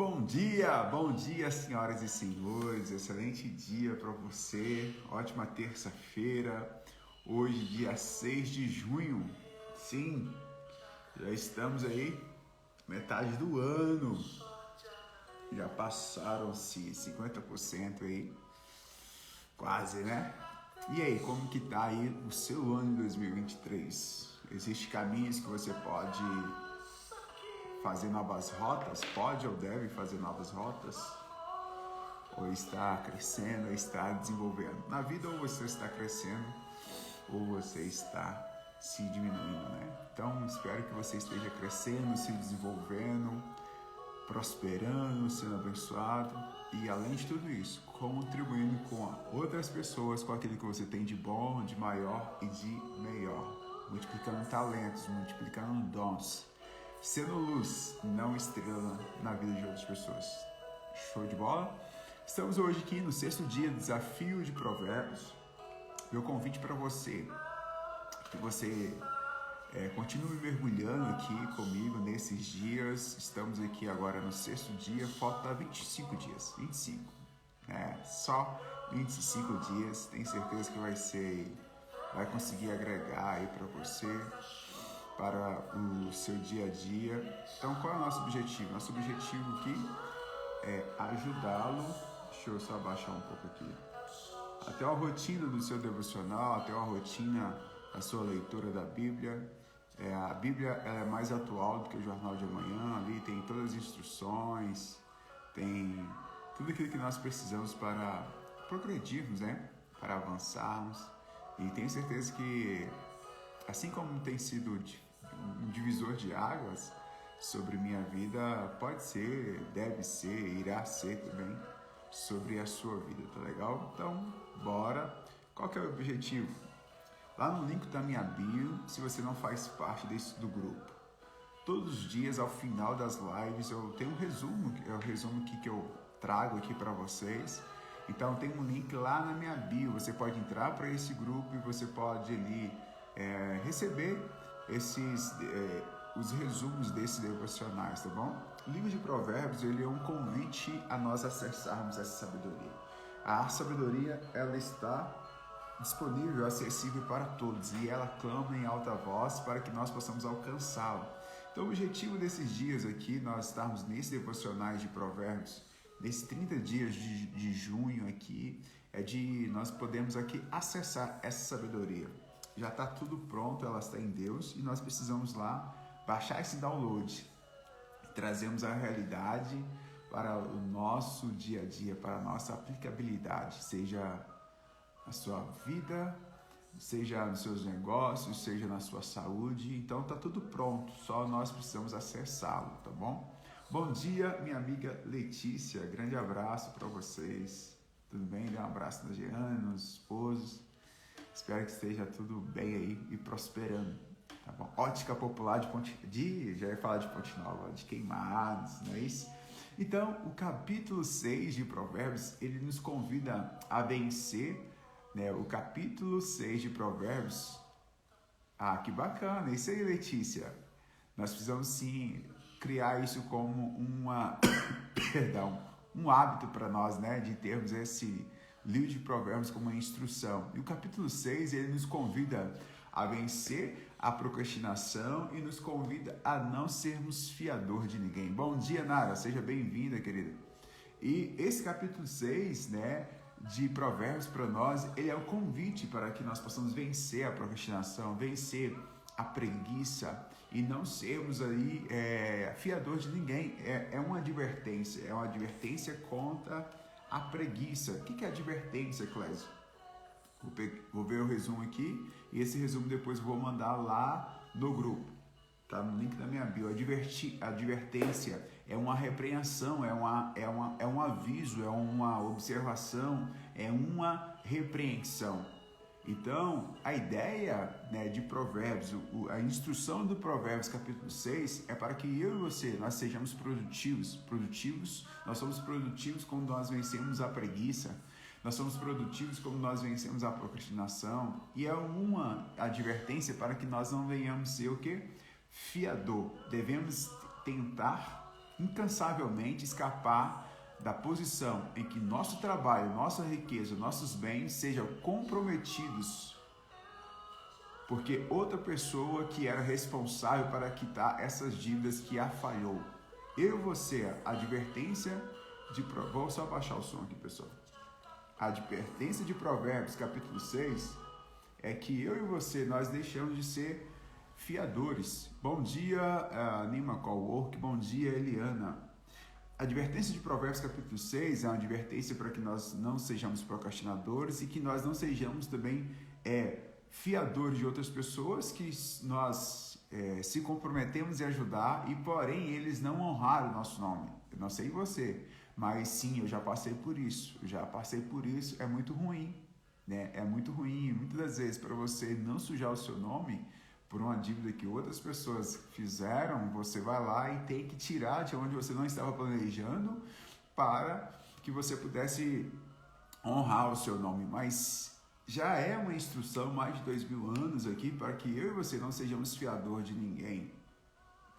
Bom dia, senhoras e senhores. Excelente dia para você. Ótima terça-feira. Hoje, dia 6 de junho. Sim, já estamos aí, metade do ano. Já passaram-se 50% aí. Quase, né? E aí, como que tá aí o seu ano de 2023? Existem caminhos que você pode fazer novas rotas? Pode ou deve fazer novas rotas? Ou está crescendo, ou está desenvolvendo? Na vida, ou você está crescendo, ou você está se diminuindo, né? Então, espero que você esteja crescendo, se desenvolvendo, prosperando, sendo abençoado e, além de tudo isso, contribuindo com outras pessoas, com aquilo que você tem de bom, de maior e de melhor, multiplicando talentos, multiplicando dons, sendo luz, não estrela na vida de outras pessoas. Show de bola? Estamos hoje aqui no 6º dia do Desafio de Provérbios. Meu convite para você, que você continue mergulhando aqui comigo nesses dias. Estamos aqui agora no 6º dia, falta 25 dias, 25, só 25 dias. Tenho certeza que vai conseguir agregar aí para você, para o seu dia a dia. Então, qual é o nosso objetivo? Nosso objetivo aqui é ajudá-lo. Deixa eu só abaixar um pouco aqui. Até a rotina do seu devocional, até a rotina da sua leitura da Bíblia. A Bíblia ela é mais atual do que o Jornal de Amanhã. Ali tem todas as instruções, tem tudo aquilo que nós precisamos para progredirmos, né? Para avançarmos. E tenho certeza que, assim como tem sido um divisor de águas sobre minha vida, pode ser, deve ser, irá ser também sobre a sua vida, tá legal? Então, bora! Qual que é o objetivo? Lá no link da minha bio, se você não faz parte do grupo, todos os dias, ao final das lives, eu tenho um resumo, é o resumo que eu trago aqui para vocês. Então, tem um link lá na minha bio, você pode entrar para esse grupo e você pode ali receber os resumos desses devocionais, tá bom? O livro de Provérbios, ele é um convite a nós acessarmos essa sabedoria. A sabedoria, ela está disponível, acessível para todos, e ela clama em alta voz para que nós possamos alcançá-la. Então, o objetivo desses dias aqui, nós estarmos nesses devocionais de Provérbios, nesses 30 dias de junho aqui, é de nós podermos aqui acessar essa sabedoria. Já está tudo pronto, ela está em Deus, e nós precisamos lá baixar esse download, trazemos a realidade para o nosso dia a dia, para a nossa aplicabilidade, seja na sua vida, seja nos seus negócios, seja na sua saúde. Então tá tudo pronto, só nós precisamos acessá-lo, tá bom? Bom dia, minha amiga Letícia, grande abraço para vocês. Tudo bem? Dê um abraço na Jeane, nos esposos. Espero que esteja tudo bem aí e prosperando, tá bom? Ótica popular já ia falar de Ponte Nova, de Queimados, não é isso? Então, o capítulo 6 de Provérbios, ele nos convida a vencer, né? O capítulo 6 de Provérbios. Ah, que bacana! Isso aí, Letícia. Nós precisamos sim criar isso como um hábito para nós, né? De termos esse livro de Provérbios como uma instrução. E o capítulo 6, ele nos convida a vencer a procrastinação e nos convida a não sermos fiador de ninguém. Bom dia, Nara. Seja bem-vinda, querida. E esse capítulo 6, né, de Provérbios para nós, ele é o convite para que nós possamos vencer a procrastinação, vencer a preguiça e não sermos aí fiador de ninguém. É uma advertência contra a preguiça. O que é advertência, Clésio? Vou ver o resumo aqui e esse resumo depois vou mandar lá no grupo. Tá no link da minha bio. Advertência é uma repreensão, é um aviso, é uma observação, é uma repreensão. Então, a ideia, né, de Provérbios, a instrução do Provérbios capítulo 6 é para que eu e você, nós sejamos produtivos. Nós somos produtivos quando nós vencemos a preguiça. Nós somos produtivos quando nós vencemos a procrastinação. E é uma advertência para que nós não venhamos ser o quê? Fiador. Devemos tentar incansavelmente escapar da posição em que nosso trabalho, nossa riqueza, nossos bens sejam comprometidos porque outra pessoa que era responsável para quitar essas dívidas que a falhou. Eu e você, a advertência de... Vou só baixar o som aqui, pessoal. A advertência de Provérbios, capítulo 6, é que eu e você, nós deixamos de ser fiadores. Bom dia, Nima Cowork. Bom dia, Eliana. A advertência de Provérbios, capítulo 6, é uma advertência para que nós não sejamos procrastinadores e que nós não sejamos também fiadores de outras pessoas que nós se comprometemos em ajudar e, porém, eles não honraram o nosso nome. Eu não sei você, mas sim, eu já passei por isso. É muito ruim, né? É muito ruim, muitas das vezes, para você não sujar o seu nome por uma dívida que outras pessoas fizeram, você vai lá e tem que tirar de onde você não estava planejando para que você pudesse honrar o seu nome. Mas já é uma instrução mais de 2000 anos aqui para que eu e você não sejamos fiador de ninguém.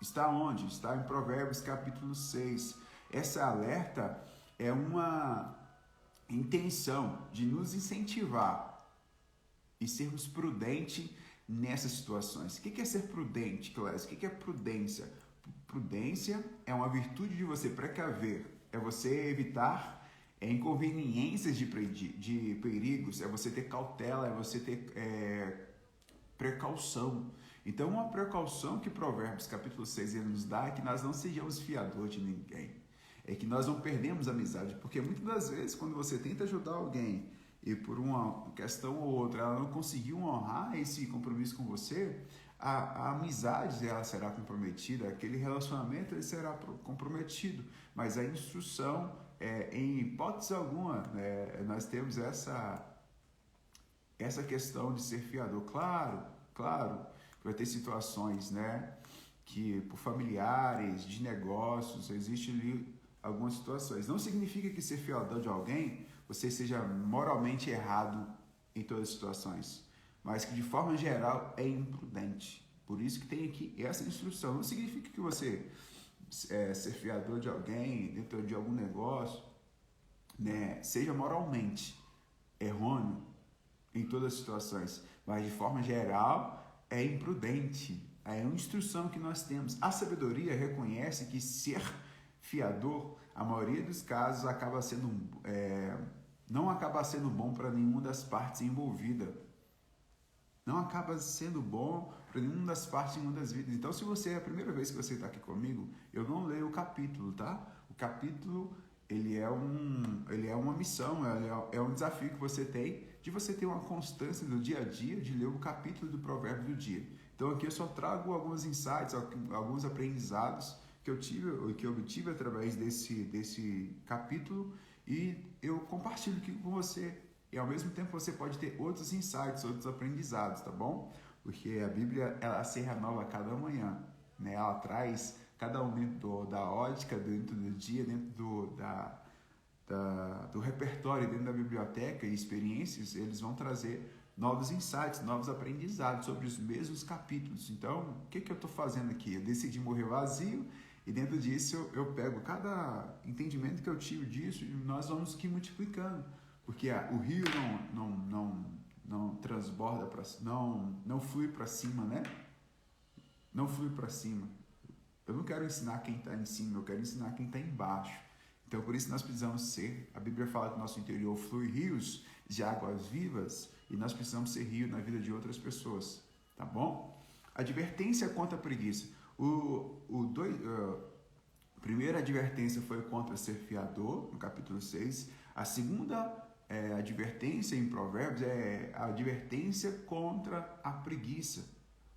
Está onde? Está em Provérbios capítulo 6. Essa alerta é uma intenção de nos incentivar e sermos prudentes nessas situações. O que é ser prudente, Clécio? O que é prudência? Prudência é uma virtude de você precaver, é você evitar inconveniências de perigos, é você ter cautela, é você ter precaução. Então, uma precaução que Provérbios capítulo 6 ele nos dá é que nós não sejamos fiadores de ninguém. É que nós não perdemos a amizade, porque muitas das vezes quando você tenta ajudar alguém e por uma questão ou outra ela não conseguiu honrar esse compromisso com você, a amizade ela será comprometida, aquele relacionamento ele será comprometido, mas a instrução, em hipótese alguma, nós temos essa questão de ser fiador. Claro, vai ter situações, né, que por familiares, de negócios, existe ali algumas situações. Não significa que ser fiador de alguém você seja moralmente errado em todas as situações, mas que de forma geral é imprudente. Por isso que tem aqui essa instrução. Não significa que você ser fiador de alguém dentro de algum negócio, né, seja moralmente errôneo em todas as situações, mas de forma geral é imprudente. É uma instrução que nós temos. A sabedoria reconhece que ser fiador, a maioria dos casos, não acaba sendo bom para nenhuma das partes envolvidas. Não acaba sendo bom para nenhuma das partes em uma das vidas. Então, se você é a primeira vez que você está aqui comigo, eu não leio o capítulo, tá? O capítulo, ele é uma missão, é um desafio que você tem de você ter uma constância no dia a dia de ler o capítulo do provérbio do dia. Então, aqui eu só trago alguns insights, alguns aprendizados que eu obtive através desse capítulo e eu compartilho aqui com você. E ao mesmo tempo você pode ter outros insights, outros aprendizados, tá bom? Porque a Bíblia, ela se renova a cada manhã, né? Ela traz cada um dentro da ótica, dentro do dia, dentro do repertório, dentro da biblioteca e experiências, eles vão trazer novos insights, novos aprendizados sobre os mesmos capítulos. Então, o que eu estou fazendo aqui? Eu decidi morrer vazio e dentro disso eu pego cada entendimento que eu tive disso e nós vamos aqui multiplicando. Porque o rio não transborda, não flui para cima, né? Não flui para cima. Eu não quero ensinar quem está em cima, eu quero ensinar quem está embaixo. Então, por isso nós precisamos ser, a Bíblia fala que no nosso interior flui rios de águas vivas e nós precisamos ser rio na vida de outras pessoas, tá bom? Advertência contra a preguiça. A primeira advertência foi contra ser fiador, no capítulo 6. A segunda advertência em Provérbios é a advertência contra a preguiça.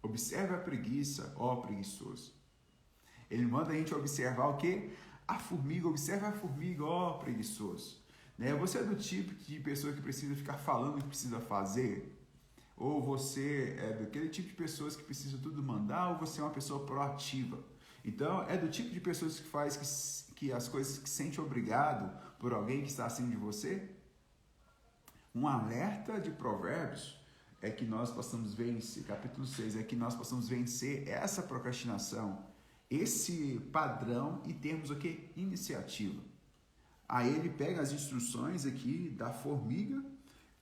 Observe a preguiça, ó preguiçoso. Ele manda a gente observar o quê? A formiga. Observe a formiga, ó preguiçoso. Né? Você é do tipo de pessoa que precisa ficar falando o que precisa fazer? Ou você é daquele tipo de pessoas que precisa tudo mandar? Ou você é uma pessoa proativa? Então, é do tipo de pessoas que faz que as coisas que sente obrigado por alguém que está acima de você? Um alerta de Provérbios é que nós possamos vencer, capítulo 6, é que nós possamos vencer essa procrastinação esse padrão e termos o que? Iniciativa. Aí ele pega as instruções aqui da formiga,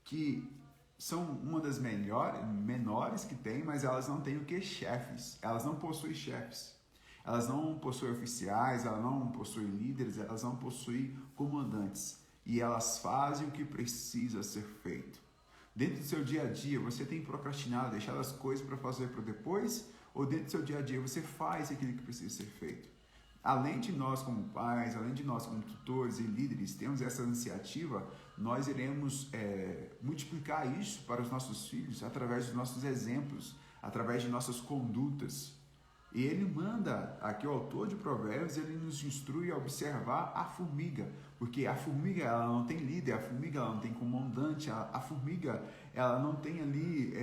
que são uma das menores que tem, mas elas não têm o que? Chefes. Elas não possuem chefes. Elas não possuem oficiais, elas não possuem líderes, elas não possuem comandantes. E elas fazem o que precisa ser feito. Dentro do seu dia a dia, você tem procrastinado, deixado as coisas para fazer para depois? Ou dentro do seu dia a dia, você faz aquilo que precisa ser feito? Além de nós como pais, além de nós como tutores e líderes, temos essa iniciativa, nós iremos multiplicar isso para os nossos filhos através dos nossos exemplos, através de nossas condutas. E ele manda, aqui o autor de Provérbios, ele nos instrui a observar a formiga, porque a formiga ela não tem líder, a formiga ela não tem comandante, a formiga ela não tem ali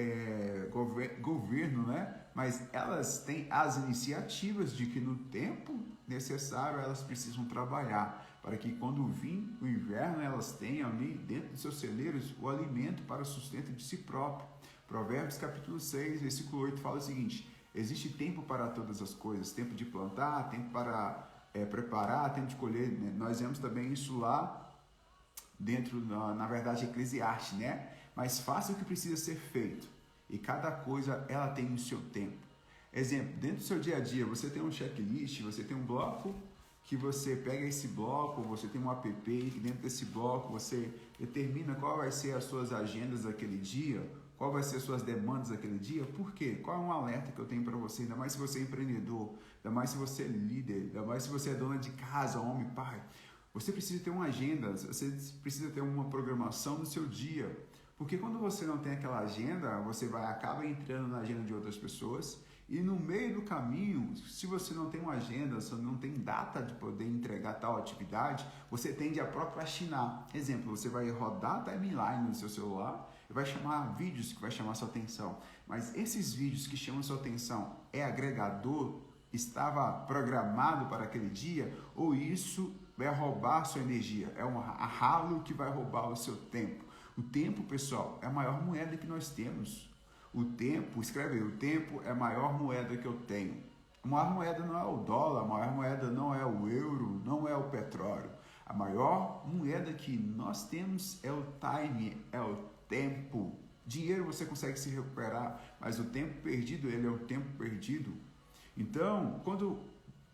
governo, né? Mas elas têm as iniciativas de que no tempo necessário elas precisam trabalhar, para que quando vir o inverno elas tenham ali dentro dos seus celeiros o alimento para o sustento de si próprio. Provérbios capítulo 6, versículo 8 fala o seguinte: existe tempo para todas as coisas, tempo de plantar, tempo para preparar, tempo de colher, né? Nós vemos também isso lá dentro, na verdade, Eclesiastes, né? Mas faça o que precisa ser feito e cada coisa ela tem o seu tempo. Exemplo, dentro do seu dia a dia, você tem um checklist, você tem um bloco que você pega esse bloco, você tem um app que dentro desse bloco você determina qual vai ser as suas agendas daquele dia, qual vai ser as suas demandas daquele dia. Por quê? Qual é um alerta que eu tenho para você? Ainda mais se você é empreendedor, ainda mais se você é líder, ainda mais se você é dona de casa, homem, pai. Você precisa ter uma agenda, você precisa ter uma programação no seu dia. Porque quando você não tem aquela agenda, você acaba entrando na agenda de outras pessoas e no meio do caminho, se você não tem uma agenda, se não tem data de poder entregar tal atividade, você tende a procrastinar. Exemplo, você vai rodar a timeline no seu celular e vai chamar vídeos que vai chamar sua atenção. Mas esses vídeos que chamam sua atenção é agregador? Estava programado para aquele dia? Ou isso vai roubar sua energia? É um ralo que vai roubar o seu tempo. O tempo, pessoal, é a maior moeda que nós temos. O tempo, escreve aí, o tempo é a maior moeda que eu tenho. A maior moeda não é o dólar, a maior moeda não é o euro, não é o petróleo. A maior moeda que nós temos é o time, é o tempo. Dinheiro você consegue se recuperar, mas o tempo perdido, ele é o tempo perdido. Então, quando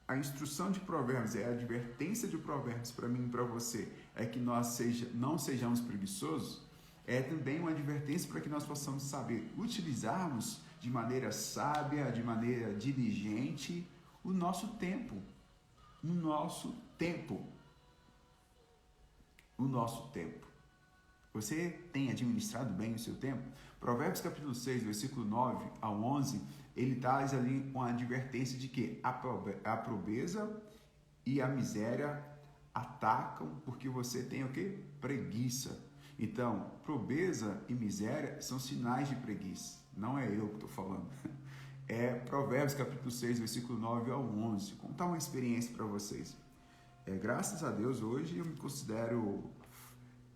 a instrução de Provérbios, a advertência de Provérbios para mim e para você, é que nós não sejamos preguiçosos, é também uma advertência para que nós possamos saber utilizarmos de maneira sábia, de maneira diligente, o nosso tempo. O nosso tempo. O nosso tempo. Você tem administrado bem o seu tempo? Provérbios capítulo 6, versículo 9 ao 11, ele traz ali uma advertência de que a pobreza e a miséria atacam porque você tem o quê? Preguiça. Então, pobreza e miséria são sinais de preguiça. Não é eu que estou falando. É Provérbios capítulo 6, versículo 9 ao 11. Vou contar uma experiência para vocês. Graças a Deus, hoje eu me considero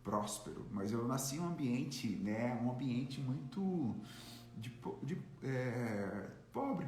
próspero, mas eu nasci em um ambiente, né, um ambiente muito pobre,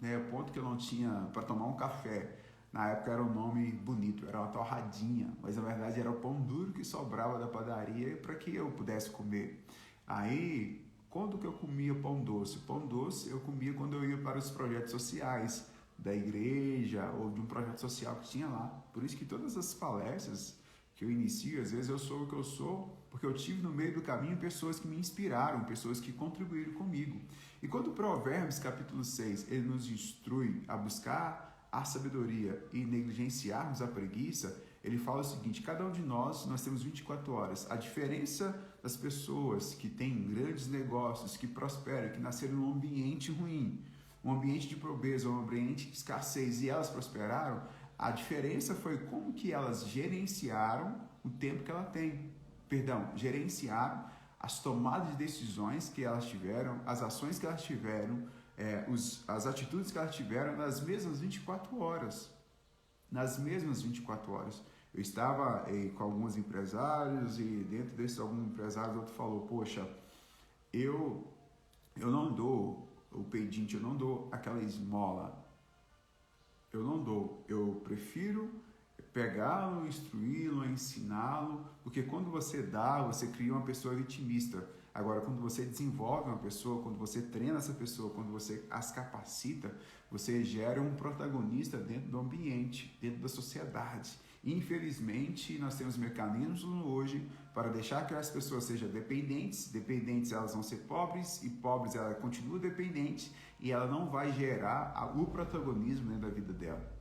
né, ao ponto que eu não tinha para tomar um café. Na época era um nome bonito, era uma torradinha, mas na verdade era o pão duro que sobrava da padaria para que eu pudesse comer. Aí, quando que eu comia pão doce? Pão doce eu comia quando eu ia para os projetos sociais da igreja ou de um projeto social que tinha lá. Por isso que todas as palestras que eu inicio, às vezes eu sou o que eu sou, porque eu tive no meio do caminho pessoas que me inspiraram, pessoas que contribuíram comigo. E quando Provérbios capítulo 6, ele nos instrui a buscar a sabedoria e negligenciarmos a preguiça, ele fala o seguinte: cada um de nós temos 24 horas. A diferença das pessoas que têm grandes negócios, que prosperam, que nasceram num ambiente ruim, um ambiente de pobreza, um ambiente de escassez, e elas prosperaram, a diferença foi como que elas gerenciaram o tempo que ela tem. Gerenciaram as tomadas de decisões que elas tiveram, as ações que elas tiveram, as atitudes que elas tiveram nas mesmas 24 horas. Nas mesmas 24 horas. Eu estava com alguns empresários e dentro desses alguns empresários outro falou: poxa, eu não dou o pedinte, eu não dou aquela esmola. eu não dou. Eu prefiro pegá-lo, instruí-lo, ensiná-lo, porque quando você dá, você cria uma pessoa vitimista. Agora, quando você desenvolve uma pessoa, quando você treina essa pessoa, quando você as capacita, você gera um protagonista dentro do ambiente, dentro da sociedade. Infelizmente, nós temos mecanismos hoje para deixar que as pessoas sejam dependentes. Dependentes, elas vão ser pobres, e pobres, ela continua dependente, e ela não vai gerar o protagonismo dentro da vida dela.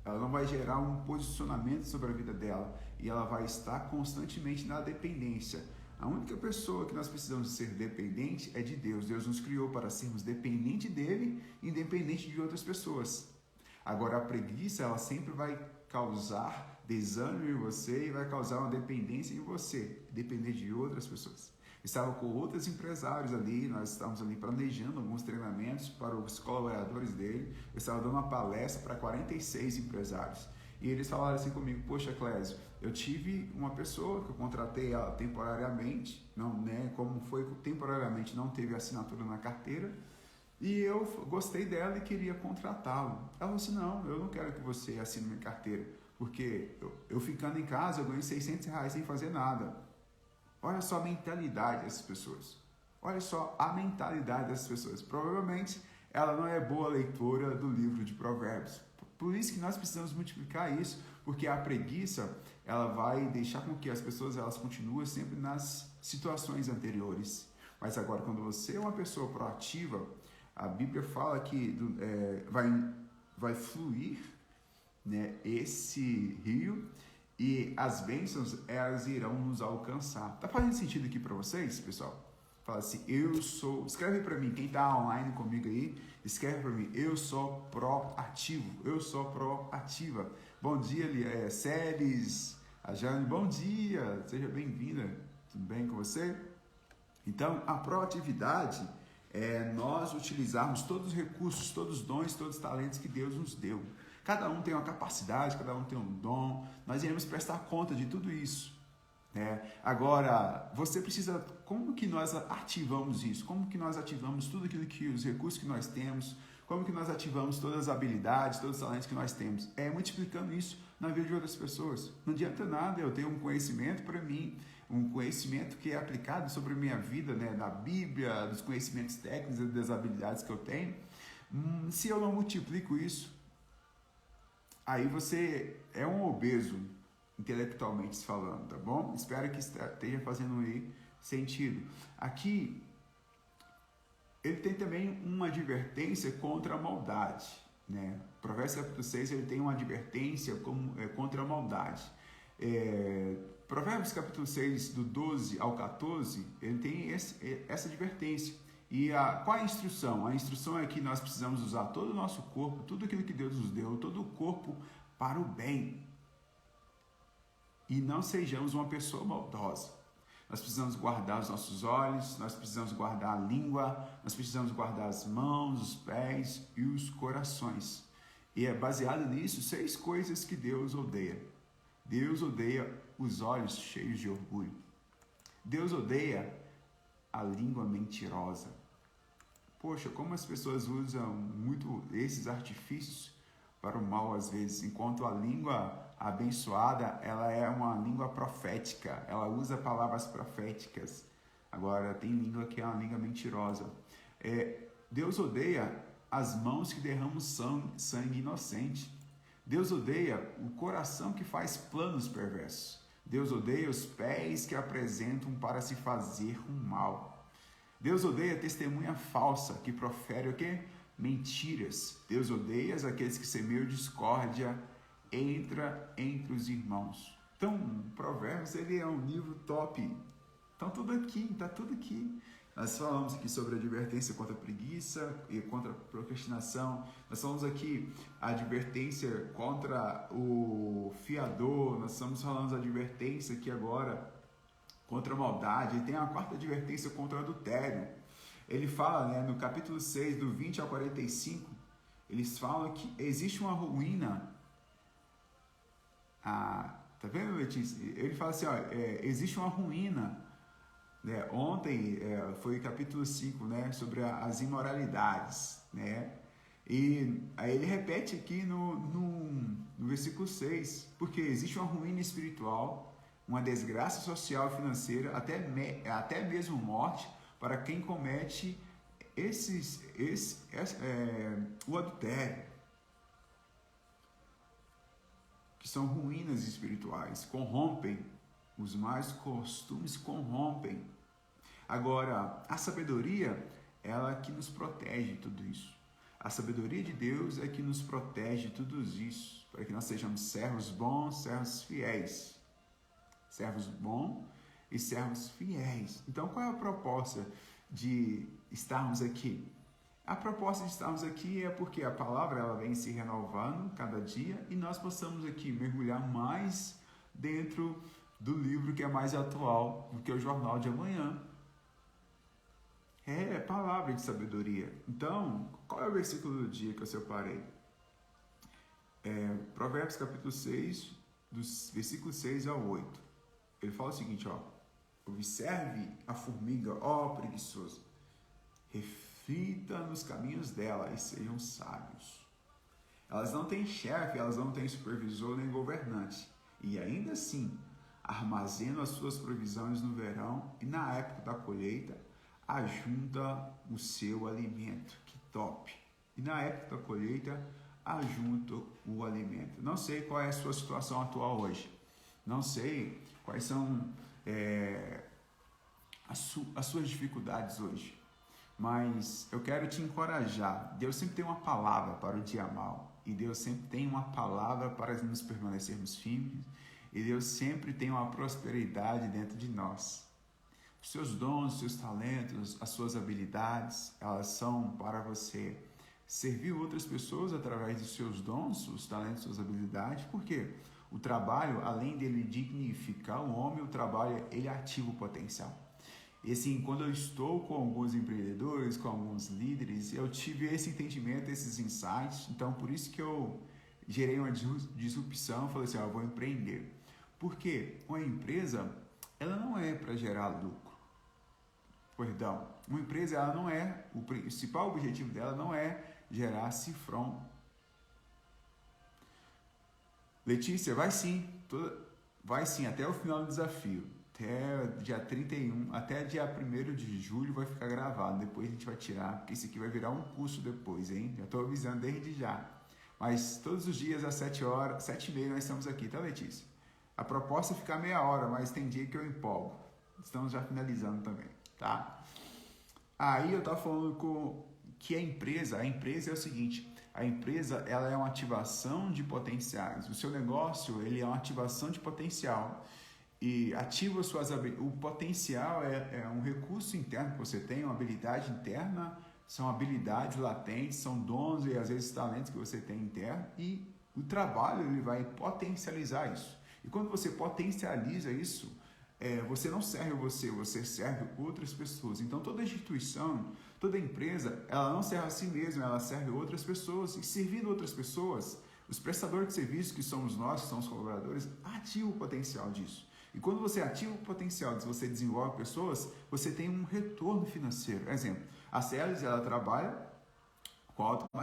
Ela não vai gerar um posicionamento sobre a vida dela, e ela vai estar constantemente na dependência. A única pessoa que nós precisamos ser dependente é de Deus. Deus nos criou para sermos dependentes dele, independente de outras pessoas. Agora, a preguiça, ela sempre vai causar desânimo em você e vai causar uma dependência em você, depender de outras pessoas. Estava com outros empresários ali, nós estávamos ali planejando alguns treinamentos para os colaboradores dele. Eu estava dando uma palestra para 46 empresários. E eles falaram assim comigo: poxa, Clésio, eu tive uma pessoa que eu contratei ela temporariamente, não, né, como foi temporariamente, não teve assinatura na carteira, e eu gostei dela e queria contratá-lo. Ela falou assim: não, eu não quero que você assine minha carteira, porque eu ficando em casa, eu ganhei R$600 sem fazer nada. Olha só a mentalidade dessas pessoas. Olha só a mentalidade dessas pessoas. Provavelmente ela não é boa leitora do livro de Provérbios. Por isso que nós precisamos multiplicar isso, porque a preguiça, ela vai deixar com que as pessoas elas continuem sempre nas situações anteriores. Mas agora, quando você é uma pessoa proativa, a Bíblia fala que vai fluir, né, esse rio, e as bênçãos, elas irão nos alcançar. Tá fazendo sentido aqui para vocês, pessoal? Fala assim: eu sou... Escreve para mim, quem tá online comigo aí, escreve para mim: eu sou proativo, eu sou proativa. Bom dia, Celes, a Jane, bom dia, seja bem-vinda, tudo bem com você? Então, a proatividade é nós utilizarmos todos os recursos, todos os dons, todos os talentos que Deus nos deu. Cada um tem uma capacidade, cada um tem um dom, nós iremos prestar conta de tudo isso. Agora, você precisa, como que nós ativamos isso? Como que nós ativamos tudo aquilo que, os recursos que nós temos, como que nós ativamos todas as habilidades, todos os talentos que nós temos? É multiplicando isso na vida de outras pessoas. Não adianta nada eu ter um conhecimento para mim, um conhecimento que é aplicado sobre a minha vida, né, da Bíblia, dos conhecimentos técnicos, das habilidades que eu tenho. Se eu não multiplico isso, aí você é um obeso, intelectualmente falando, tá bom? Espero que esteja fazendo aí sentido. Aqui, ele tem também uma advertência contra a maldade, né? Provérbios capítulo 6, ele tem uma advertência contra a maldade. Provérbios capítulo 6, do 12 ao 14, ele tem essa advertência. E qual é a instrução? A instrução é que nós precisamos usar todo o nosso corpo, tudo aquilo que Deus nos deu, todo o corpo para o bem. E não sejamos uma pessoa maldosa. Nós precisamos guardar os nossos olhos, nós precisamos guardar a língua, nós precisamos guardar as mãos, os pés e os corações. E é baseado nisso 6 coisas que Deus odeia. Deus odeia os olhos cheios de orgulho. Deus odeia a língua mentirosa. Poxa, como as pessoas usam muito esses artifícios para o mal às vezes, enquanto a língua abençoada, ela é uma língua profética, ela usa palavras proféticas. Agora, tem língua que é uma língua mentirosa. Deus odeia as mãos que derramam sangue inocente. Deus odeia o coração que faz planos perversos. Deus odeia os pés que apresentam para se fazer um mal. Deus odeia a testemunha falsa que profere o quê? Mentiras. Deus odeia aqueles que semeiam discórdia entre os irmãos. Então, Provérbios, ele é um livro top. Então, tá tudo aqui. Nós falamos aqui sobre a advertência contra a preguiça e contra a procrastinação. Nós falamos aqui a advertência contra o fiador. Nós estamos falando da advertência aqui agora contra a maldade. Ele tem a 4ª advertência contra o adultério. Ele fala, né, no capítulo 6, do 20 ao 45, eles falam que existe uma ruína. Tá vendo, Letícia? Ele fala assim, existe uma ruína. Né? Ontem foi o capítulo 5, né, sobre as imoralidades. Né? E aí ele repete aqui no versículo 6, porque existe uma ruína espiritual, uma desgraça social e financeira, até mesmo morte, para quem comete o adultério, que são ruínas espirituais, corrompem, os mais costumes corrompem. Agora, a sabedoria, ela que nos protege de tudo isso. A sabedoria de Deus é que nos protege de tudo isso, para que nós sejamos servos bons, servos fiéis. Servos bons e servos fiéis. Então, qual é a proposta de estarmos aqui? A proposta de estarmos aqui é porque a palavra ela vem se renovando cada dia e nós possamos aqui mergulhar mais dentro do livro que é mais atual do que o jornal de amanhã. É palavra de sabedoria. Então, qual é o versículo do dia que eu separei? Provérbios capítulo 6, dos versículos 6 ao 8. Ele fala o seguinte, ó: observe a formiga, ó preguiçoso, reflita nos caminhos dela e sejam sábios. Elas não têm chefe, elas não têm supervisor nem governante, e ainda assim armazenam as suas provisões no verão e na época da colheita ajunta o seu alimento. Que top! E na época da colheita ajunta o alimento. Não sei qual é a sua situação atual hoje, não sei quais são as suas dificuldades hoje, mas eu quero te encorajar. Deus sempre tem uma palavra para o dia mau, e Deus sempre tem uma palavra para nos permanecermos firmes, e Deus sempre tem uma prosperidade dentro de nós. Os seus dons, os seus talentos, as suas habilidades, elas são para você servir outras pessoas através dos seus dons, os talentos, suas habilidades. Por quê? O trabalho, além dele dignificar o homem, o trabalho, ele ativa o potencial. E assim, quando eu estou com alguns empreendedores, com alguns líderes, eu tive esse entendimento, esses insights. Então, por isso que eu gerei uma disrupção, falei assim, eu vou empreender. Porque uma empresa, ela não é para gerar lucro. Perdão, uma empresa, ela não é, o principal objetivo dela não é gerar cifrão. Letícia, vai sim, até o final do desafio, até dia 31, até dia 1º de julho vai ficar gravado, depois a gente vai tirar, porque isso aqui vai virar um curso depois, hein? Já estou avisando desde já. Mas todos os dias às 7h, 7h30 nós estamos aqui, tá, Letícia? A proposta é ficar meia hora, mas tem dia que eu empolgo. Estamos já finalizando também, tá? Aí eu estava falando que a empresa é o seguinte, a empresa ela é uma ativação de potenciais. O seu negócio ele é uma ativação de potencial e ativa o potencial é um recurso interno que você tem, uma habilidade interna, são habilidades latentes, são dons e às vezes talentos que você tem interno, e o trabalho ele vai potencializar isso. E quando você potencializa isso, você não serve você serve outras pessoas. Então toda instituição, toda empresa, ela não serve a si mesma, ela serve outras pessoas. E servindo outras pessoas, os prestadores de serviço, que somos nós, que são os colaboradores, ativam o potencial disso. E quando você ativa o potencial, você desenvolve pessoas, você tem um retorno financeiro. Exemplo, a Célis, ela trabalha com automatização